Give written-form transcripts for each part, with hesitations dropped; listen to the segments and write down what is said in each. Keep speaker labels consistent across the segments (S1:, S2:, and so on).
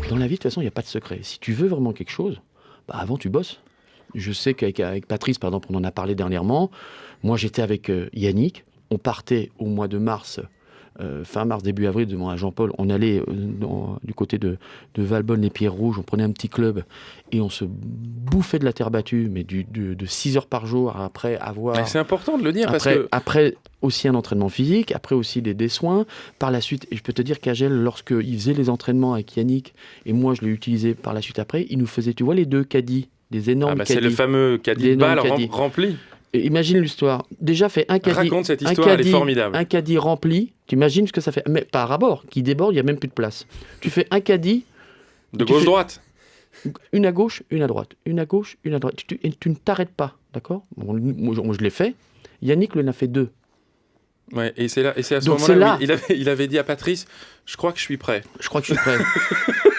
S1: Dans la vie, de toute façon, il n'y a pas de secret. Si tu veux vraiment quelque chose, avant, tu bosses. Je sais qu'avec Patrice, par exemple, on en a parlé dernièrement. Moi, j'étais avec Yannick. On partait au mois de mars, fin mars, début avril, devant à Jean-Paul. On allait du côté de Valbonne, les Pierres Rouges. On prenait un petit club et on se bouffait de la terre battue, mais de 6 heures par jour après avoir...
S2: Mais c'est important de le dire
S1: Après aussi un entraînement physique, après aussi des soins. Par la suite, et je peux te dire qu'Agel, lorsqu'il faisait les entraînements avec Yannick, et moi je l'ai utilisé par la suite après, il nous faisait, tu vois, les 2 caddies, des énormes caddies.
S2: C'est le fameux caddie de balle rempli.
S1: Et imagine l'histoire. Déjà, fait un caddie.
S2: Raconte cette histoire, elle est formidable.
S1: Un caddie rempli, tu imagines ce que ça fait. Mais par rabord, qui déborde, il n'y a même plus de place. Tu fais un caddie.
S2: De gauche-droite.
S1: Une à gauche, une à droite. Une à gauche, une à droite. Tu ne t'arrêtes pas, d'accord ? Moi, je l'ai fait. Yannick en a fait 2.
S2: Ouais, et c'est à ce moment-là où il avait dit à Patrice, je crois que je suis prêt.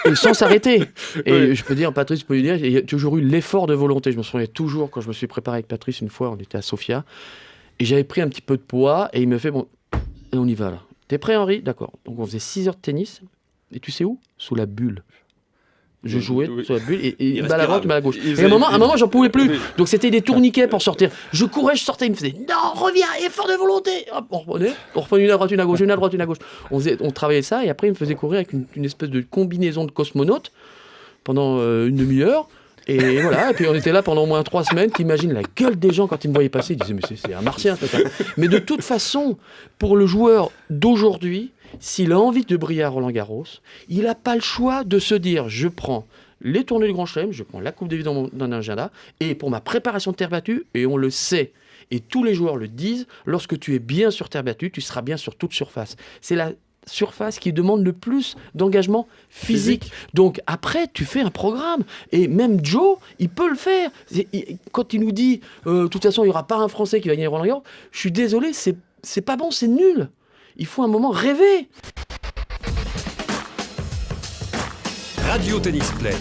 S1: Et sans s'arrêter. Et je peux dire, Patrice peut lui dire, il y a toujours eu l'effort de volonté. Je me souviens toujours, quand je me suis préparé avec Patrice, une fois, on était à Sofia, et j'avais pris un petit peu de poids, et il me fait, bon, on y va là. T'es prêt, Henri ? D'accord. Donc on faisait 6 heures de tennis, et tu sais où ? Sous la bulle. Je jouais sur la bulle et balle à droite, balle à gauche. Et à un moment, j'en pouvais plus. Donc c'était des tourniquets pour sortir. Je courais, je sortais, il me faisait non, reviens, effort de volonté. Hop, on reprenait une à droite, une à gauche, une à droite, une à gauche. On travaillait ça et après il me faisait courir avec une espèce de combinaison de cosmonaute pendant une demi-heure. Et voilà, et puis on était là pendant au moins 3 semaines. T'imagines la gueule des gens quand ils me voyaient passer, ils disaient mais c'est un martien ce mec. Mais de toute façon, pour le joueur d'aujourd'hui, s'il a envie de briller à Roland-Garros, il n'a pas le choix de se dire je prends les tournées du Grand Chelem, je prends la Coupe Davis dans mon agenda, et pour ma préparation de terre battue, et on le sait, et tous les joueurs le disent, lorsque tu es bien sur terre battue, tu seras bien sur toute surface. C'est la surface qui demande le plus d'engagement physique. Donc après, tu fais un programme. Et même Joe, il peut le faire. Quand il nous dit, de toute façon, il n'y aura pas un Français qui va gagner Roland-Garros, je suis désolé, c'est pas bon, c'est nul. Il faut un moment rêver.
S3: Radio Tennis Play.